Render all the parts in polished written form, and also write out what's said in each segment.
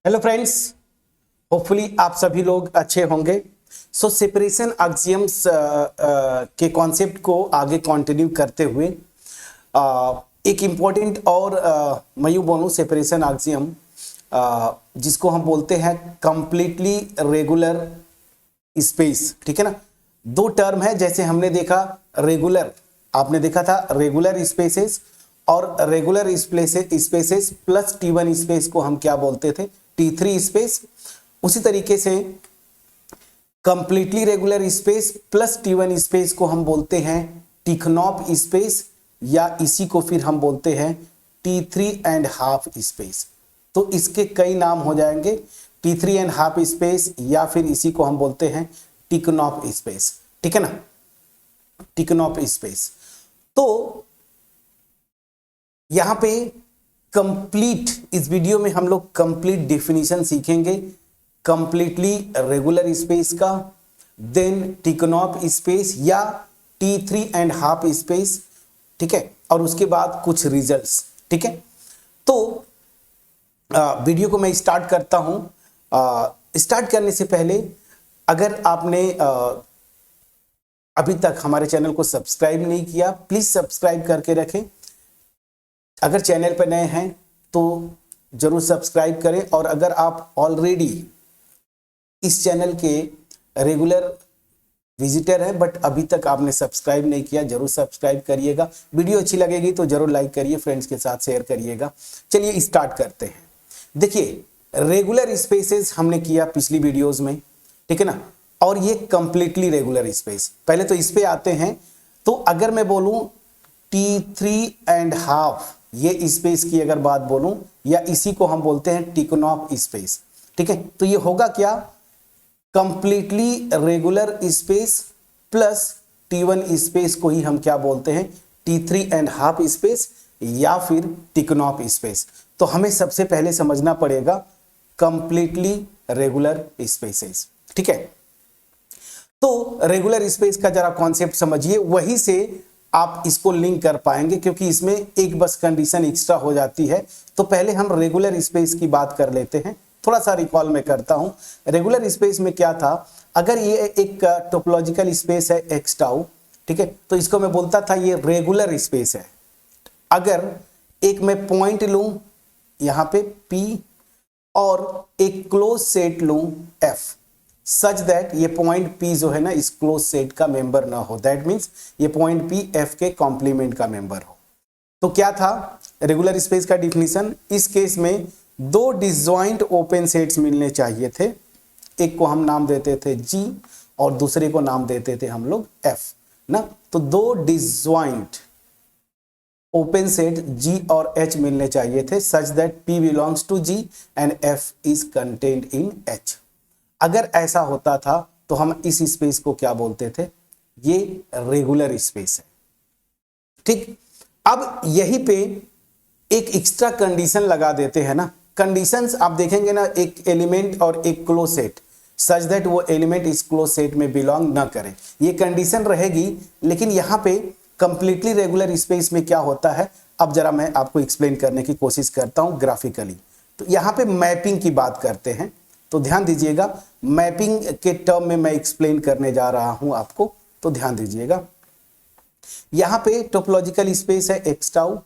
Hello friends, hopefully आप सभी लोग अच्छे होंगे। सेपरेशन एक्सियम्स के कॉन्सेप्ट को आगे कंटिन्यू करते हुए एक इम्पॉर्टेंट और मैं यूँ बोलूँ सेपरेशन एक्सियम जिसको हम बोलते हैं कंप्लीटली रेगुलर स्पेस। ठीक है ना, दो टर्म है। जैसे हमने देखा रेगुलर, आपने देखा था रेगुलर स्पेसेस और regular spaces plus T1 space को हम क्या बोलते थे, T3 स्पेस। उसी तरीके से completely regular space plus T1 space को हम बोलते हैं टिखनॉफ स्पेस, या इसी को फिर हम बोलते हैं T3.5 स्पेस। तो इसके कई नाम हो जाएंगे, T3.5 स्पेस, या फिर इसी को हम बोलते हैं टिखनॉफ स्पेस। ठीक है ना, टिखनॉफ स्पेस। तो यहां पे कंप्लीट, इस वीडियो में हम लोग कंप्लीट डेफिनेशन सीखेंगे कंप्लीटली रेगुलर स्पेस का, देन टिखनॉफ स्पेस या T3.5 स्पेस। ठीक है, और उसके बाद कुछ रिजल्ट्स। ठीक है, तो वीडियो को मैं स्टार्ट करता हूं। स्टार्ट करने से पहले अगर आपने अभी तक हमारे चैनल को सब्सक्राइब नहीं किया, प्लीज सब्सक्राइब करके रखें। अगर चैनल पर नए हैं तो जरूर सब्सक्राइब करें, और अगर आप ऑलरेडी इस चैनल के रेगुलर विजिटर हैं बट अभी तक आपने सब्सक्राइब नहीं किया, जरूर सब्सक्राइब करिएगा। वीडियो अच्छी लगेगी तो जरूर लाइक करिए, फ्रेंड्स के साथ शेयर करिएगा। चलिए स्टार्ट करते हैं। देखिए, रेगुलर स्पेसेस हमने किया पिछली वीडियोस में, ठीक है ना, और ये कंप्लीटली रेगुलर स्पेस। पहले तो इस पे आते हैं। तो अगर मैं बोलूं T3.5 ये स्पेस की अगर बात बोलूं, या इसी को हम बोलते हैं टिखनॉफ स्पेस। ठीक है, तो ये होगा क्या, completely regular space plus T1 space को ही हम क्या बोलते हैं, T3.5 स्पेस या फिर टिखनॉफ स्पेस। तो हमें सबसे पहले समझना पड़ेगा कंप्लीटली रेगुलर स्पेसेस। ठीक है, तो रेगुलर स्पेस का जरा कॉन्सेप्ट समझिए, वहीं से आप इसको लिंक कर पाएंगे, क्योंकि इसमें एक बस कंडीशन एक्स्ट्रा हो जाती है। तो पहले हम रेगुलर स्पेस की बात कर लेते हैं। थोड़ा सा रिकॉल में करता हूं। रेगुलर स्पेस में क्या था, अगर ये एक टोपोलॉजिकल स्पेस है x टाउ, ठीक है, तो इसको मैं बोलता था ये रेगुलर स्पेस है। अगर एक मैं पॉइंट लूं यहां पे P और एक क्लोज सेट लूं F, सच दैट ये पॉइंट P जो है ना इस क्लोज सेट का मेंबर ना हो, दैट मीन्स ये पॉइंट P F के कॉम्प्लीमेंट का मेंबर हो। तो क्या था रेगुलर स्पेस का डिफिनीशन, इस केस में दो डिसजॉइंट ओपन सेट्स मिलने चाहिए थे। एक को हम नाम देते थे G और दूसरे को नाम देते थे हम लोग F ना। तो दो डिसजॉइंट ओपन सेट G और H मिलने चाहिए थे, such that P belongs to G and F is contained in H। अगर ऐसा होता था तो हम इस स्पेस को क्या बोलते थे, ये रेगुलर स्पेस है। ठीक, अब यहीं पे एक एक्स्ट्रा कंडीशन लगा देते हैं ना। कंडीशंस आप देखेंगे ना, एक एलिमेंट और एक क्लोज सेट, सच दैट वो एलिमेंट इस क्लोज सेट में बिलोंग ना करे, ये कंडीशन रहेगी। लेकिन यहां पे कंप्लीटली रेगुलर स्पेस में क्या होता है, अब जरा मैं आपको एक्सप्लेन करने की कोशिश करता हूं ग्राफिकली। तो यहां पे मैपिंग की बात करते हैं, तो ध्यान दीजिएगा, मैपिंग के टर्म में मैं एक्सप्लेन करने जा रहा हूं आपको, तो ध्यान दीजिएगा। यहां पे टोपोलॉजिकल स्पेस है x टाउ,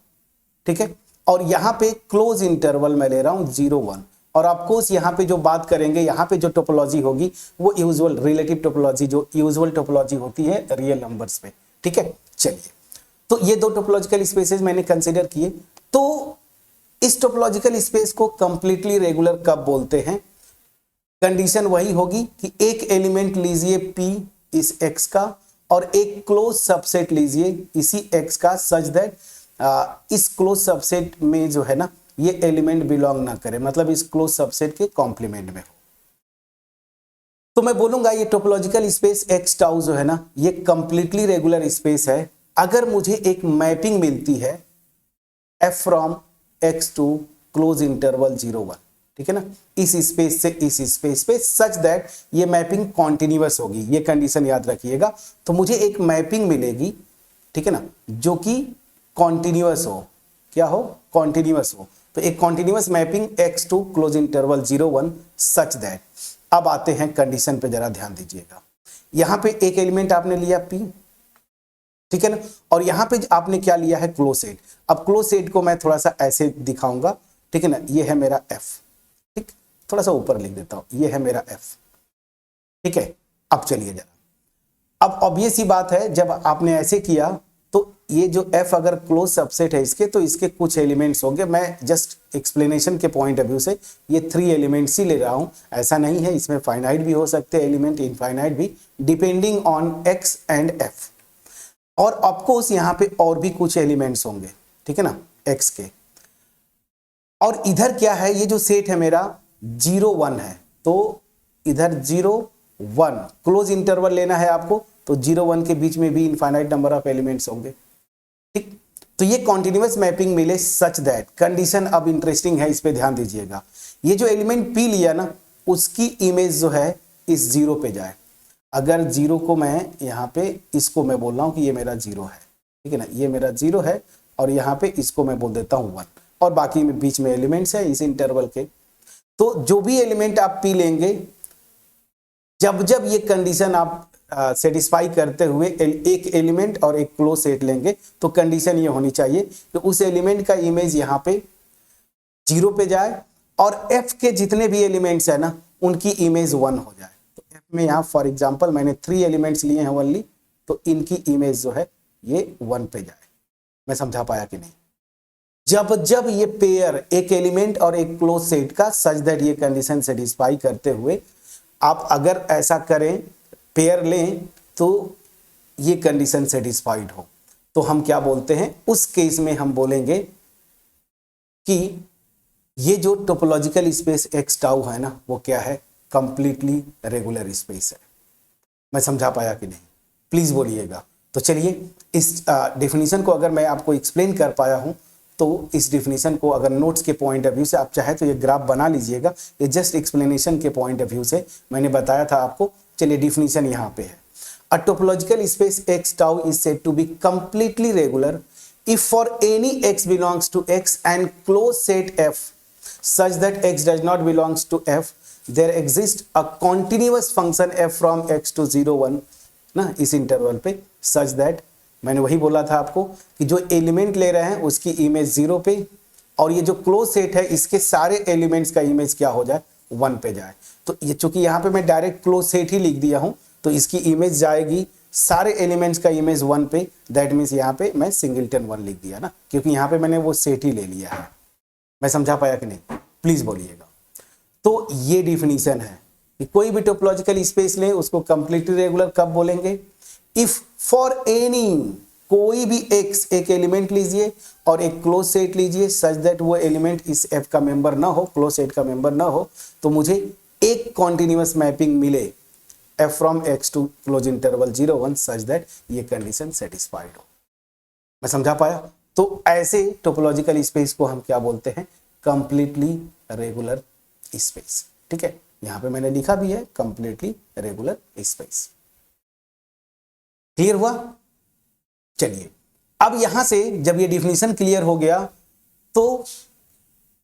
ठीक है, और यहां पे क्लोज इंटरवल मैं ले रहा हूं 0-1। और आपको यहां पे जो बात करेंगे, यहां पे जो टोपोलॉजी होगी वो यूजुअल रिलेटिव टोपोलॉजी, जो यूजुअल टोपोलॉजी होती है रियल नंबर्स पे। ठीक है, चलिए, तो ये दो टोपोलॉजिकल स्पेसेस मैंने कंसीडर किए। तो इस टोपोलॉजिकल स्पेस को कंप्लीटली रेगुलर कब बोलते हैं, कंडीशन वही होगी कि एक एलिमेंट लीजिए P इस X का और एक क्लोज सबसेट लीजिए इसी X का, सच दैट इस क्लोज सबसेट में जो है ना ये एलिमेंट बिलोंग ना करे, मतलब इस क्लोज सबसेट के कॉम्प्लीमेंट में हो। तो मैं बोलूंगा ये टोपोलॉजिकल स्पेस x टाउ जो है ना ये कंप्लीटली रेगुलर स्पेस है अगर मुझे एक मैपिंग मिलती है f from x to close interval 0-1। ठीक है ना, इस स्पेस से इस स्पेस पे, सच दैट ये मैपिंग कॉन्टिन्यूअस होगी, ये कंडीशन याद रखिएगा। तो मुझे एक मैपिंग मिलेगी, ठीक है ना, जो कि कॉन्टिन्यूअस हो, क्या हो, कॉन्टिन्यूअस हो। तो एक continuous mapping x to close interval 0 1 such that. अब आते हैं कंडीशन पे, जरा ध्यान दीजिएगा। यहां पे एक एलिमेंट आपने लिया p, ठीक है ना, और यहां पे आपने क्या लिया है, क्लोज सेट। अब क्लोज सेट को मैं थोड़ा सा ऐसे दिखाऊंगा, ठीक है ना, ये है मेरा f, ठीक, थोड़ा सा ऊपर लिख देता हूं, ये है मेरा f, ठीक है। अब चलिए जरा, अब ऑब्वियस ही बात है, जब आपने ऐसे किया तो ये जो f अगर क्लोज सबसेट है इसके, तो इसके कुछ एलिमेंट्स होंगे। मैं जस्ट एक्सप्लेनेशन के पॉइंट ऑफ व्यू से ये 3 एलिमेंट्स ही ले रहा हूं, ऐसा नहीं है, इसमें फाइनाइट भी हो सकते हैं एलिमेंट, इनफाइनाइट भी, depending on x and f। और ऑफकोर्स यहां पे और भी कुछ एलिमेंट्स होंगे, ठीक है ना, x के। और इधर क्या है, ये जो सेट है मेरा 0 1 है, तो इधर 0 1 क्लोज इंटरवल लेना है आपको, तो 0 1 के बीच में भी इनफाइनाइट नंबर ऑफ एलिमेंट्स होंगे, ठीक। तो ये कॉन्टिन्यूअस मैपिंग मिले सच दैट, कंडीशन अब इंटरेस्टिंग है, इस पे ध्यान दीजिएगा। ये जो एलिमेंट p लिया ना, उसकी इमेज जो है इस 0 पे जाए। अगर 0 को मैं यहाँ पे, इसको मैं बोल रहा हूँ कि ये मेरा 0 है, ठीक है ना, ये मेरा 0 है, और यहाँ पे इसको मैं बोल देता हूँ 1, और बाकी में बीच में एलिमेंट्स है इस इंटरवल के। तो जो भी एलिमेंट आप p लेंगे, जब जब ये कंडीशन आप सेटिस्फाई करते हुए एक एलिमेंट और एक क्लोज सेट लेंगे, तो कंडीशन ये होनी चाहिए कि उस एलिमेंट का इमेज यहाँ पे 0 पे जाए, और f के जितने भी एलिमेंट्स है ना, उनकी इमेज 1 हो जाए। तो f में यहाँ फॉर एग्जांपल मैंने 3 एलिमेंट्स लिए हैं ओनली, तो इनकी इमेज जो है ये 1 पे जाए। मैं समझा पाया कि नहीं? जब जब ये पेयर एक एलिमेंट और एक क्लोज सेट का सच दैट ये कंडीशन सेटिस्फाई करते हुए आप अगर ऐसा करें, पेयर लें, तो ये कंडीशन सेटिस्फाइड हो, तो हम क्या बोलते हैं, उस केस में हम बोलेंगे कि ये जो टोपोलॉजिकल स्पेस x टाउ है ना, वो क्या है, कंप्लीटली रेगुलर स्पेस है। मैं समझा पाया कि नहीं? प्लीज बोलिएगा। तो चलिए इस डेफिनेशन को अगर मैं आपको एक्सप्लेन कर पाया हूं, तो इस डेफिनेशन को अगर नोट्स के पॉइंट ऑफ व्यू से आप चाहे तो ये ग्राफ बना लीजिएगा। ये जस्ट एक्सप्लेनेशन के पॉइंट ऑफ व्यू से मैंने बताया था आपको। चलिए डेफिनेशन यहाँ पे है, a topological space x tau is said to be completely regular if for any x belongs to x and close set f such that x does not belongs to f, there exists a continuous function f from x to 0 1 ना, इस interval पे, such that, मैंने वही बोला था आपको कि जो एलिमेंट ले रहे हैं उसकी इमेज 0 पे, और ये जो क्लोज सेट है इसके सारे एलिमेंट्स का इमेज क्या हो जाए, 1 पे जाए। तो ये चूंकि यहाँ पे मैं डायरेक्ट क्लोज सेट ही लिख दिया हूँ, तो इसकी इमेज जाएगी सारे एलिमेंट्स का इमेज 1 पे। दैट मीन्स यहाँ पे मैं सिंगलटन 1 लिख दिया ना, क्योंकि यहाँ पे मैंने वो सेट ही ले लिया है। मैं समझा पाया कि नहीं? प्लीज बोलिएगा। तो ये डिफिनीशन है कि कोई भी टोपोलॉजिकल स्पेस ले उसको कंप्लीटली रेगुलर कब बोलेंगे, इफ फॉर एनी, कोई भी x एक एलिमेंट लीजिए और एक क्लोज सेट लीजिए सच दैट वो एलिमेंट इस f का मेंबर ना हो, क्लोज सेट का मेंबर ना हो, तो मुझे एक कॉन्टिन्यूअस मैपिंग मिले f from x to close interval 0 1 such that ये कंडीशन सेटिस्फाइड हो। मैं समझा पाया? तो ऐसे टोपोलॉजिकल स्पेस को हम क्या बोलते हैं, कंप्लीटली रेगुलर स्पेस। ठीक है, यहां पे मैंने लिखा भी है कंप्लीटली रेगुलर स्पेस। क्लियर हुआ? चलिए अब यहां से जब ये डिफिनीशन क्लियर हो गया, तो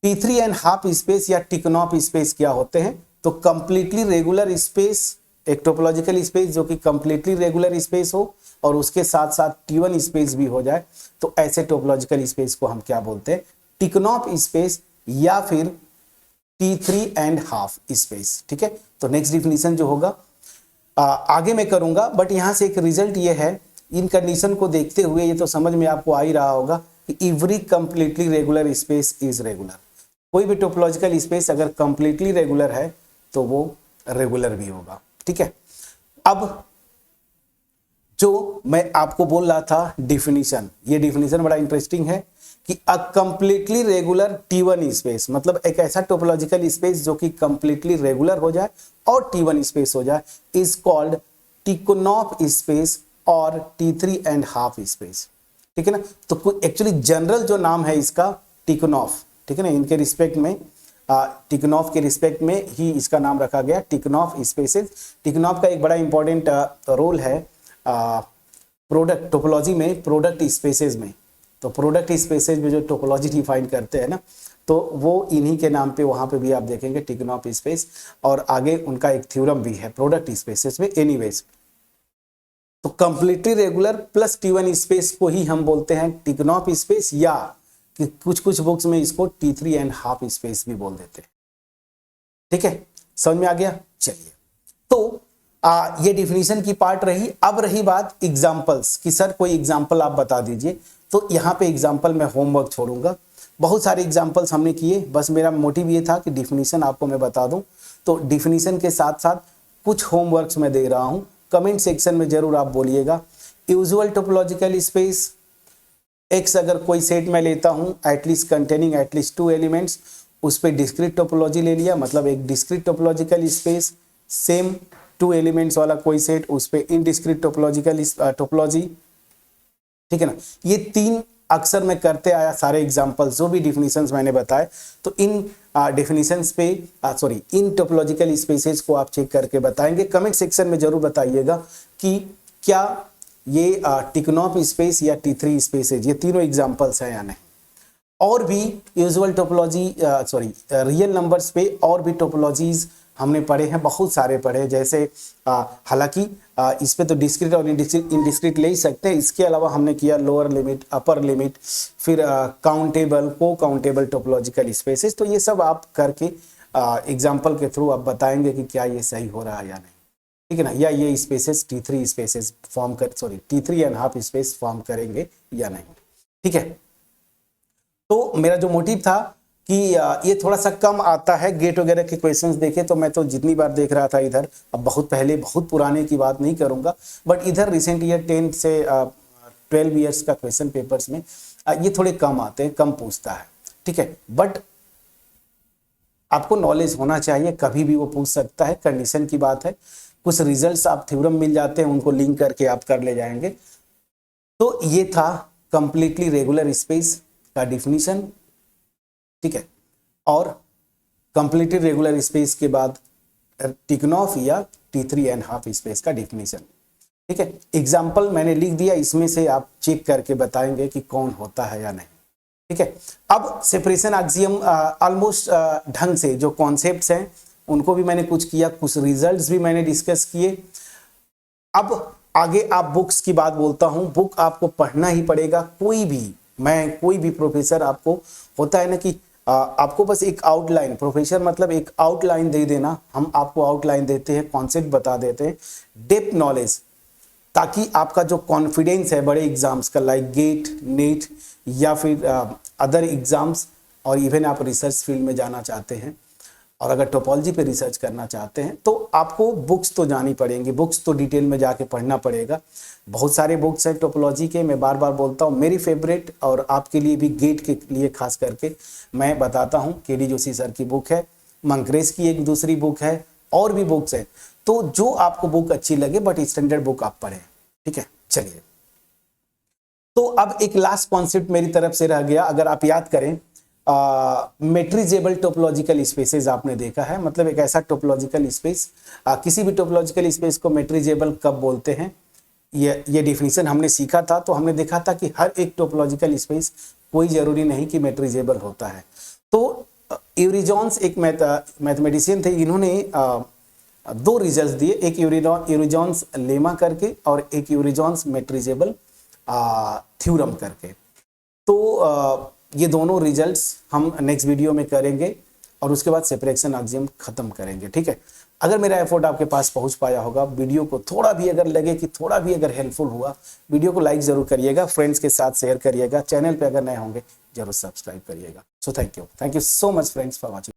P3 एंड हाफ स्पेस या टिकोनॉफ स्पेस क्या होते हैं, तो कंप्लीटली रेगुलर स्पेस, एक टोपोलॉजिकल स्पेस जो कि कंप्लीटली रेगुलर स्पेस हो और उसके साथ साथ T1 स्पेस भी हो जाए, तो ऐसे टोपोलॉजिकल स्पेस को हम क्या बोलते हैं, टिकोनॉफ स्पेस या फिर T3 एंड हाफ स्पेस। ठीक है, तो नेक्स्ट डिफिनीशन जो होगा आगे मैं करूंगा, बट यहां से एक रिजल्ट ये है, इन कंडीशन को देखते हुए ये तो समझ में आपको आ ही रहा होगा कि every completely regular space is regular. कोई भी टोपोलॉजिकल स्पेस अगर कंप्लीटली रेगुलर है तो वो रेगुलर भी होगा। ठीक है, अब जो मैं आपको बोल रहा था डिफिनीशन, ये डिफिनीशन बड़ा इंटरेस्टिंग है कि a completely regular T1 space, मतलब एक ऐसा टोपोलॉजिकल स्पेस जो कि कंप्लीटली रेगुलर हो जाए और T1 स्पेस हो जाए, इज कॉल्ड टिकोनॉफ स्पेस और T3 एंड हाफ स्पेस। ठीक है ना, तो एक्चुअली जनरल जो नाम है इसका टिकोनॉफ, ठीक है ना, इनके रिस्पेक्ट में टिकोनॉफ के रिस्पेक्ट में ही इसका नाम रखा गया टिकोनॉफ स्पेसेस। टिकोनॉफ का एक बड़ा इंपॉर्टेंट रोल है प्रोडक्ट टोपोलॉजी में, प्रोडक्ट स्पेसेस में। तो प्रोडक्ट स्पेसेस में जो टोपोलॉजी डिफाइन करते हैं ना, तो वो इन्हीं के नाम पे वहां पे भी आप देखेंगे टिकोनॉफ स्पेस, और आगे उनका एक थ्योरम भी है प्रोडक्ट स्पेसेस में। एनीवेज, तो completely regular plus T1 space को ही हम बोलते हैं टिकोनॉफ स्पेस, या कि कुछ कुछ बुक्स में इसको T3.5 स्पेस भी बोल देते हैं। ठीक है, समझ में आ गया। चलिए, तो ये डिफिनीशन की पार्ट रही। अब रही बात एग्जांपल्स कि सर कोई एग्जांपल आप बता दीजिए। तो यहाँ पे एग्जांपल मैं होमवर्क छोड़ूंगा, बहुत सारे एग्जांपल्स हमने किए, बस मेरा मोटिव ये था कि डिफिनीशन आपको मैं बता दूं। तो डिफिनीशन के साथ साथ कुछ होमवर्क्स मैं दे रहा हूं, कमेंट सेक्शन में जरूर आप बोलिएगा। यूजुअल टोपोलॉजिकल स्पेस एक्स अगर कोई सेट में लेता हूं एटलीस्ट कंटेनिंग एटलीस्ट 2 एलिमेंट्स, उस पर डिस्क्रीट टोपोलॉजी ले लिया, मतलब एक discrete topological space. Same 2 elements वाला कोई सेट, उस पर इनडिस्क्रीट टोपोलॉजिकल टोपोलॉजी। ठीक है ना, ये 3 अक्सर मैं करते आया सारे एग्जांपल्स जो भी डिफिनीशंस मैंने बताए। तो इन डिफिनीशंस पे इन टोपोलॉजिकल स्पेसेस को आप चेक करके बताएंगे। कमेंट सेक्शन में जरूर बताइएगा कि क्या ये टिकोनॉफ स्पेस या T3 स्पेसेस ये तीनों एग्जांपल्स हैं या नहीं। और भी यूजुअल टोपोलॉजी रियल नंबर्स पे और भी टोपोलॉजीज हमने पढ़े हैं, बहुत सारे पढ़े, जैसे हालांकि इस पे तो डिस्क्रीट और इनडिस्क्रीट ले ही सकते हैं। इसके अलावा हमने किया लोअर लिमिट, अपर लिमिट, फिर काउंटेबल, को काउंटेबल टोपोलॉजिकल स्पेसेस। तो ये सब आप करके एग्जाम्पल के थ्रू आप बताएंगे कि क्या ये सही हो रहा है या नहीं। ठीक है ना, या ये स्पेसेस T3 स्पेसेस फॉर्म कर T3.5 स्पेस फॉर्म करेंगे या नहीं। ठीक है, तो मेरा जो मोटिव था कि ये थोड़ा सा कम आता है, गेट वगैरह के क्वेश्चंस देखे तो मैं तो जितनी बार देख रहा था इधर, अब बहुत पहले बहुत पुराने की बात नहीं करूंगा, बट इधर रिसेंट ईयर 10 से 12 ईयर्स का क्वेश्चन पेपर्स में ये थोड़े कम आते हैं, कम पूछता है। ठीक है, बट आपको नॉलेज होना चाहिए, कभी भी वो पूछ सकता है, कंडीशन की बात है। कुछ रिजल्ट्स आप थ्योरम मिल जाते हैं, उनको लिंक करके आप कर ले जाएंगे। तो ये था कंप्लीटली रेगुलर स्पेस का डिफिनीशन। ठीक है, और कंप्लीटली रेगुलर स्पेस के बाद टिकोनॉफ या T3.5 स्पेस का डिफिनीशन। ठीक है, एग्जाम्पल मैंने लिख दिया, इसमें से आप चेक करके बताएंगे कि कौन होता है या नहीं। ठीक है, अब सेपरेशन एक्सियम ऑलमोस्ट ढंग से जो कॉन्सेप्ट्स हैं उनको भी मैंने कुछ किया, कुछ रिजल्ट्स भी मैंने डिस्कस किए। अब आगे आप बुक्स की बात बोलता हूं, बुक आपको पढ़ना ही पड़ेगा। कोई भी प्रोफेसर आपको होता है ना कि आपको बस एक आउटलाइन, प्रोफेसर मतलब एक आउटलाइन दे देना, हम आपको आउटलाइन देते हैं, कॉन्सेप्ट बता देते हैं, डेप्थ नॉलेज, ताकि आपका जो कॉन्फिडेंस है बड़े एग्जाम्स का लाइक गेट, नीट या फिर अदर एग्जाम्स, और इवन आप रिसर्च फील्ड में जाना चाहते हैं और अगर टोपोलॉजी पे रिसर्च करना चाहते हैं तो आपको बुक्स तो जानी पड़ेंगी, बुक्स तो डिटेल में जाके पढ़ना पड़ेगा। बहुत सारे बुक्स हैं टोपोलॉजी के, मैं बार बार बोलता हूँ, मेरी फेवरेट और आपके लिए भी गेट के लिए खास करके मैं बताता हूँ, KD जोशी सर की बुक है, मंक्रेस की एक दूसरी बुक है, और भी बुक्स है। तो जो आपको बुक अच्छी लगे बट स्टैंडर्ड बुक आप पढ़ें। ठीक है, चलिए, तो अब एक लास्ट कॉन्सेप्ट मेरी तरफ से रह गया। अगर आप याद करें, मेट्रिजेबल टोपोलॉजिकल स्पेसेस आपने देखा है, मतलब एक ऐसा टोपोलॉजिकल स्पेस, किसी भी टोपोलॉजिकल स्पेस को मेट्रिजेबल कब बोलते हैं, ये डिफिनीशन हमने सीखा था। तो हमने देखा था कि हर एक टोपोलॉजिकल स्पेस कोई जरूरी नहीं कि मेट्रिजेबल होता है। तो यूरिजॉन्स एक मैथमेटिशियन थे, इन्होंने 2 रिजल्ट्स दिए, एक यूरिजॉन्स लेमा करके और एक यूरिजॉन्स मेट्रिजेबल थ्योरम करके। तो ये दोनों रिजल्ट्स हम नेक्स्ट वीडियो में करेंगे और उसके बाद सेपरेशन एक्सियम खत्म करेंगे। ठीक है, अगर मेरा एफर्ट आपके पास पहुंच पाया होगा, वीडियो को थोड़ा भी अगर लगे कि थोड़ा भी अगर हेल्पफुल हुआ, वीडियो को लाइक जरूर करिएगा, फ्रेंड्स के साथ शेयर करिएगा, चैनल पे अगर नए होंगे जरूर सब्सक्राइब करिएगा। So thank you so much friends for watching.